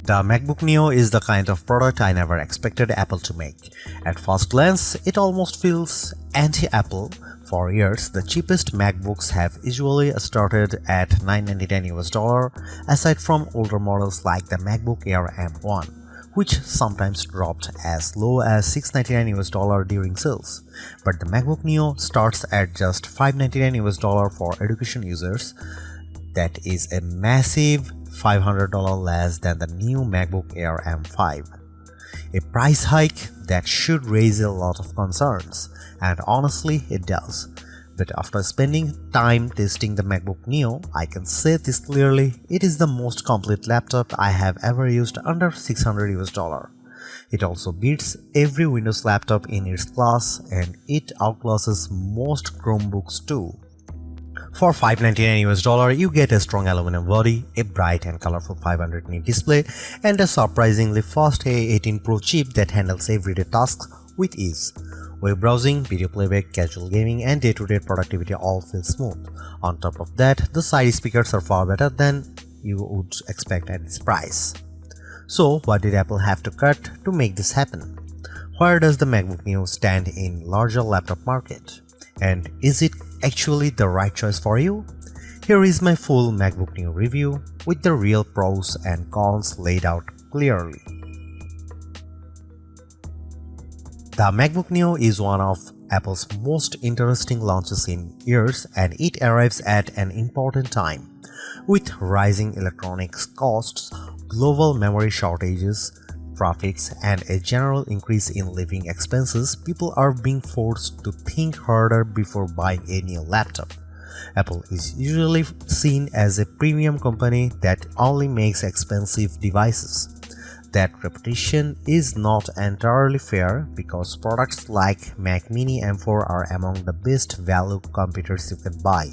The MacBook Neo is the kind of product I never expected Apple to make. At first glance, it almost feels anti-Apple. For years, the cheapest MacBooks have usually started at $999 aside from older models like the MacBook Air M1, which sometimes dropped as low as $699 during sales. But the MacBook Neo starts at just $599 for education users. That is a massive $500 less than the new MacBook Air M5. A price hike that should raise a lot of concerns, and honestly it does. But after spending time testing the MacBook Neo, I can say this clearly, it is the most complete laptop I have ever used under $600. It also beats every Windows laptop in its class, and it outclasses most Chromebooks too. For $599 you get a strong aluminum body, a bright and colorful 500 nit display, and a surprisingly fast A18 Pro chip that handles everyday tasks with ease. Web browsing, video playback, casual gaming, and day-to-day productivity all feel smooth. On top of that, the side speakers are far better than you would expect at this price. So what did Apple have to cut to make this happen? Where does the MacBook Neo stand in larger laptop market? And is it actually the right choice for you? Here is my full MacBook Neo review with the real pros and cons laid out clearly. The MacBook Neo is one of Apple's most interesting launches in years, and it arrives at an important time. With rising electronics costs, global memory shortages, traffics, and a general increase in living expenses, people are being forced to think harder before buying a new laptop. Apple is usually seen as a premium company that only makes expensive devices. That reputation is not entirely fair because products like Mac Mini M4 are among the best value computers you can buy.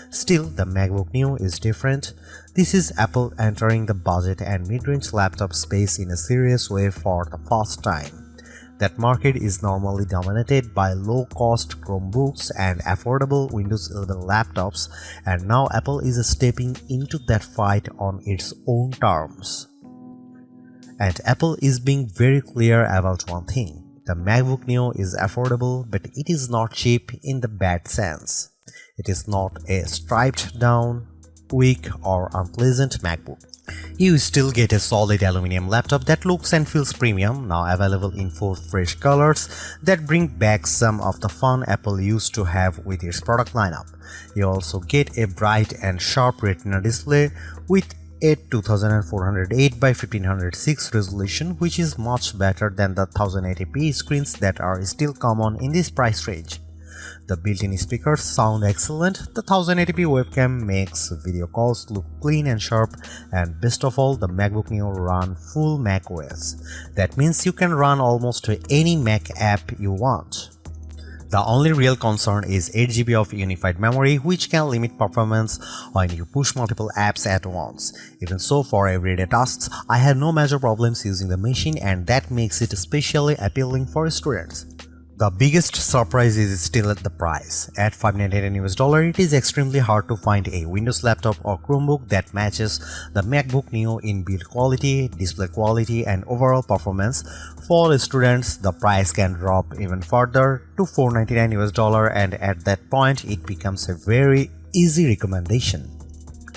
Still, the MacBook Neo is different. This is Apple entering the budget and mid-range laptop space in a serious way for the first time. That market is normally dominated by low-cost Chromebooks and affordable Windows 11 laptops, and now Apple is stepping into that fight on its own terms. And Apple is being very clear about one thing. The MacBook Neo is affordable, but it is not cheap in the bad sense. It is not a stripped down, weak or unpleasant MacBook. You still get a solid aluminum laptop that looks and feels premium, now available in 4 fresh colors that bring back some of the fun Apple used to have with its product lineup. You also get a bright and sharp Retina display with a 2408 by 1506 resolution, which is much better than the 1080p screens that are still common in this price range. The built-in speakers sound excellent, the 1080p webcam makes video calls look clean and sharp, and best of all, the MacBook Neo runs full macOS. That means you can run almost any Mac app you want. The only real concern is 8GB of unified memory, which can limit performance when you push multiple apps at once. Even so, for everyday tasks, I had no major problems using the machine, and that makes it especially appealing for students. The biggest surprise is still at the price. At $599, it is extremely hard to find a Windows laptop or Chromebook that matches the MacBook Neo in build quality, display quality, and overall performance. For students, the price can drop even further to $499, and at that point, it becomes a very easy recommendation.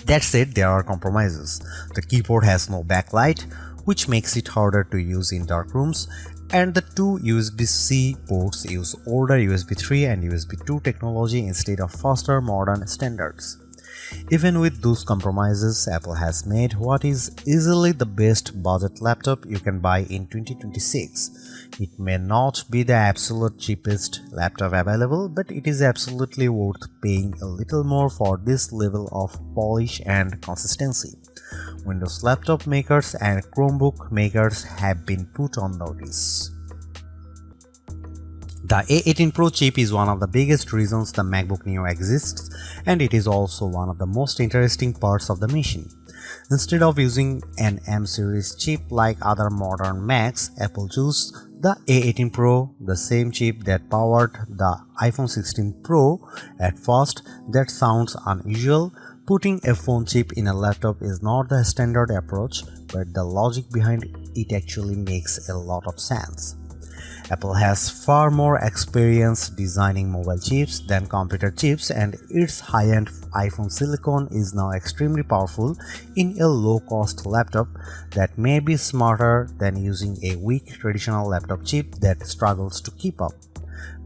That said, there are compromises. The keyboard has no backlight, which makes it harder to use in dark rooms, and the 2 USB-C ports use older USB 3 and USB 2 technology instead of faster modern standards. Even with those compromises, Apple has made what is easily the best budget laptop you can buy in 2026. It may not be the absolute cheapest laptop available, but it is absolutely worth paying a little more for this level of polish and consistency. Windows laptop makers and Chromebook makers have been put on notice. The A18 Pro chip is one of the biggest reasons the MacBook Neo exists, and it is also one of the most interesting parts of the machine. Instead of using an M-series chip like other modern Macs, Apple chose the A18 Pro, the same chip that powered the iPhone 16 Pro. At first, that sounds unusual. Putting a phone chip in a laptop is not the standard approach, but the logic behind it actually makes a lot of sense. Apple has far more experience designing mobile chips than computer chips, and its high-end iPhone silicon is now extremely powerful in a low-cost laptop that may be smarter than using a weak traditional laptop chip that struggles to keep up.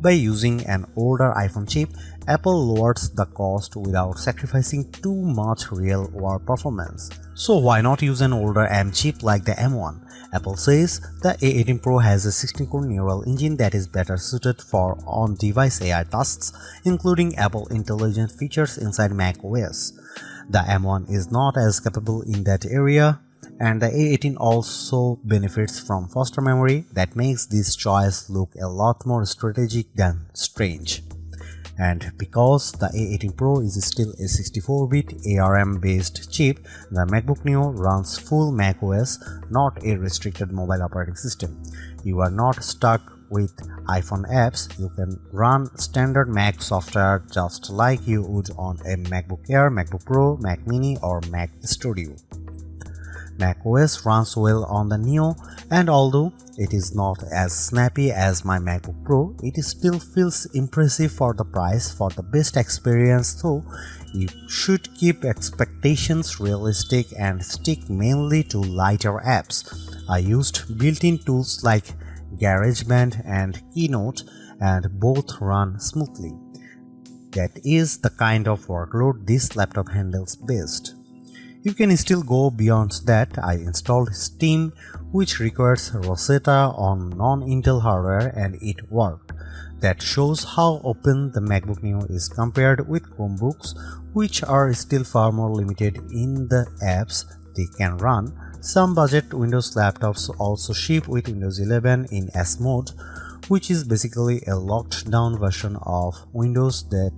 By using an older iPhone chip, Apple lowers the cost without sacrificing too much real-world performance. So why not use an older M chip like the M1? Apple says the A18 Pro has a 16-core neural engine that is better suited for on-device AI tasks, including Apple Intelligent features inside macOS. The M1 is not as capable in that area, and the A18 also benefits from faster memory that makes this choice look a lot more strategic than strange. And because the A18 Pro is still a 64-bit ARM-based chip, the MacBook Neo runs full macOS, not a restricted mobile operating system. You are not stuck with iPhone apps. You can run standard Mac software just like you would on a MacBook Air, MacBook Pro, Mac Mini, or Mac Studio. macOS runs well on the Neo, and although it is not as snappy as my MacBook Pro, it still feels impressive for the price. For the best experience though, you should keep expectations realistic and stick mainly to lighter apps. I used built-in tools like GarageBand and Keynote, and both run smoothly. That is the kind of workload this laptop handles best. You can still go beyond that. I installed Steam, which requires Rosetta on non-Intel hardware, and it worked. That shows how open the MacBook Neo is compared with Chromebooks, which are still far more limited in the apps they can run. Some budget Windows laptops also ship with Windows 11 in S mode, which is basically a locked down version of Windows that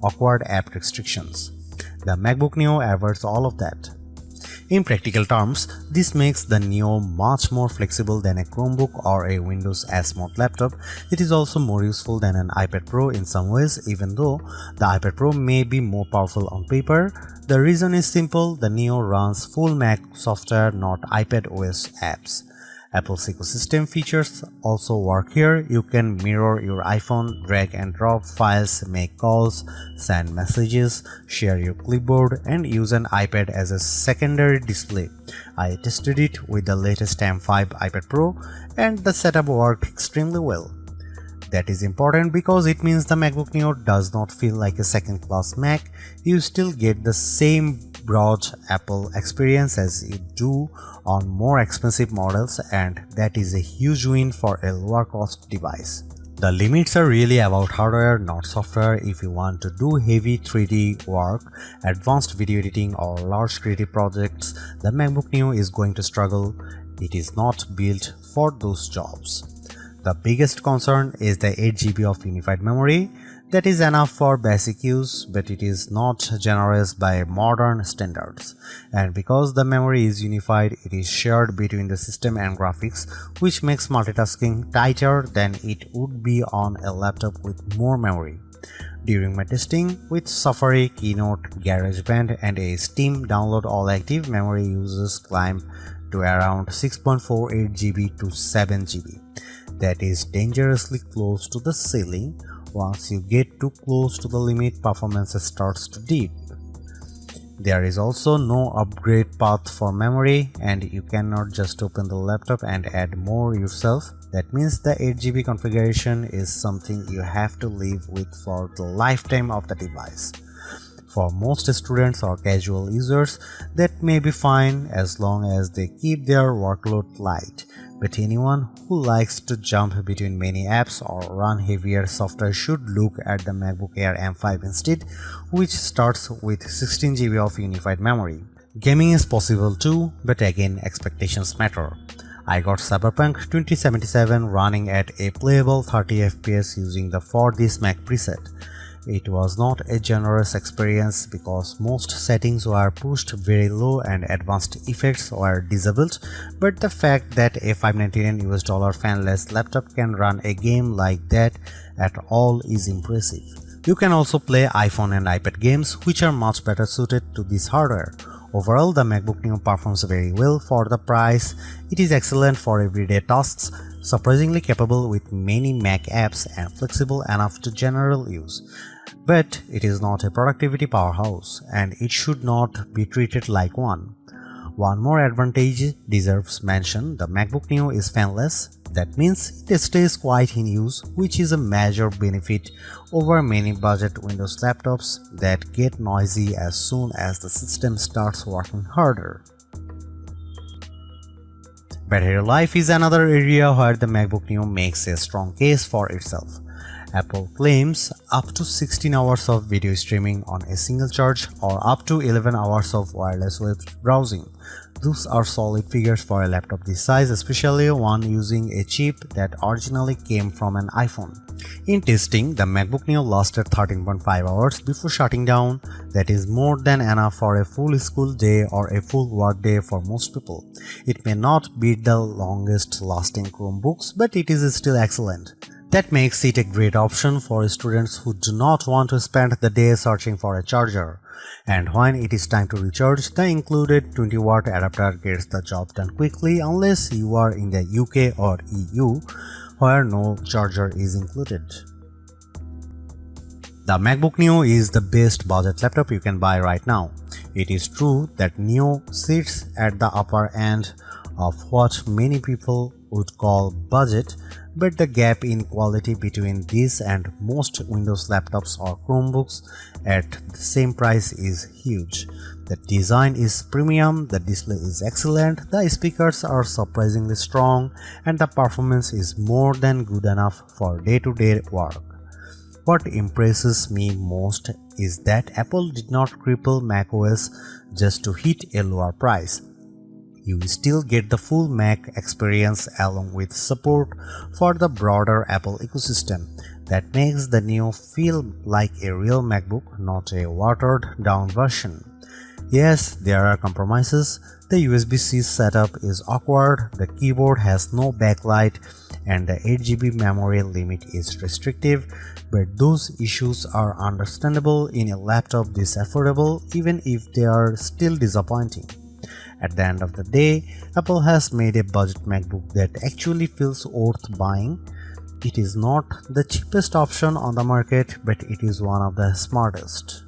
awkward app restrictions. The MacBook Neo avoids all of that. In practical terms, this makes the Neo much more flexible than a Chromebook or a Windows S Mode laptop. It is also more useful than an iPad Pro in some ways, even though the iPad Pro may be more powerful on paper. The reason is simple: the Neo runs full Mac software, not iPad OS apps. Apple's ecosystem features also work here. You can mirror your iPhone, drag and drop files, make calls, send messages, share your clipboard, and use an iPad as a secondary display. I tested it with the latest M5 iPad Pro, and the setup worked extremely well. That is important because it means the MacBook Neo does not feel like a second-class Mac. You still get the same broad Apple experience as you do on more expensive models, and that is a huge win for a lower cost device. The limits are really about hardware, not software. If you want to do heavy 3D work, advanced video editing, or large creative projects, the MacBook Neo is going to struggle. It is not built for those jobs. The biggest concern is the 8GB of unified memory. That is enough for basic use, but it is not generous by modern standards. And because the memory is unified, it is shared between the system and graphics, which makes multitasking tighter than it would be on a laptop with more memory. During my testing with Safari, Keynote, GarageBand, and a Steam download, all active memory uses climb to around 6.48 GB to 7 GB. That is dangerously close to the ceiling. Once you get too close to the limit, performance starts to dip. There is also no upgrade path for memory, and you cannot just open the laptop and add more yourself. That means the 8GB configuration is something you have to live with for the lifetime of the device. For most students or casual users, that may be fine as long as they keep their workload light. But anyone who likes to jump between many apps or run heavier software should look at the MacBook Air M5 instead, which starts with 16GB of unified memory. Gaming is possible too, but again, expectations matter. I got Cyberpunk 2077 running at a playable 30 FPS using the For This Mac preset. It was not a generous experience because most settings were pushed very low and advanced effects were disabled, but the fact that a $599 fanless laptop can run a game like that at all is impressive. You can also play iPhone and iPad games, which are much better suited to this hardware. Overall, the MacBook Neo performs very well for the price. It is excellent for everyday tasks, surprisingly capable with many Mac apps and flexible enough to general use. But it is not a productivity powerhouse, and it should not be treated like one. One more advantage deserves mention: the MacBook Neo is fanless. That means it stays quiet in use, which is a major benefit over many budget Windows laptops that get noisy as soon as the system starts working harder. Battery life is another area where the MacBook Neo makes a strong case for itself. Apple claims up to 16 hours of video streaming on a single charge or up to 11 hours of wireless web browsing. Those are solid figures for a laptop this size, especially one using a chip that originally came from an iPhone. In testing, the MacBook Neo lasted 13.5 hours before shutting down. That is more than enough for a full school day or a full work day for most people. It may not beat the longest lasting Chromebooks, but it is still excellent. That makes it a great option for students who do not want to spend the day searching for a charger. And when it is time to recharge, the included 20-watt adapter gets the job done quickly unless you are in the UK or EU, where no charger is included. The MacBook Neo is the best budget laptop you can buy right now. It is true that Neo sits at the upper end of what many people would call budget, but the gap in quality between this and most Windows laptops or Chromebooks at the same price is huge. The design is premium, the display is excellent, the speakers are surprisingly strong, and the performance is more than good enough for day-to-day work. What impresses me most is that Apple did not cripple macOS just to hit a lower price. You still get the full Mac experience along with support for the broader Apple ecosystem. That makes the Neo feel like a real MacBook, not a watered-down version. Yes, there are compromises. The USB-C setup is awkward, the keyboard has no backlight, and the 8GB memory limit is restrictive, but those issues are understandable in a laptop this affordable, even if they are still disappointing. At the end of the day, Apple has made a budget MacBook that actually feels worth buying. It is not the cheapest option on the market, but it is one of the smartest.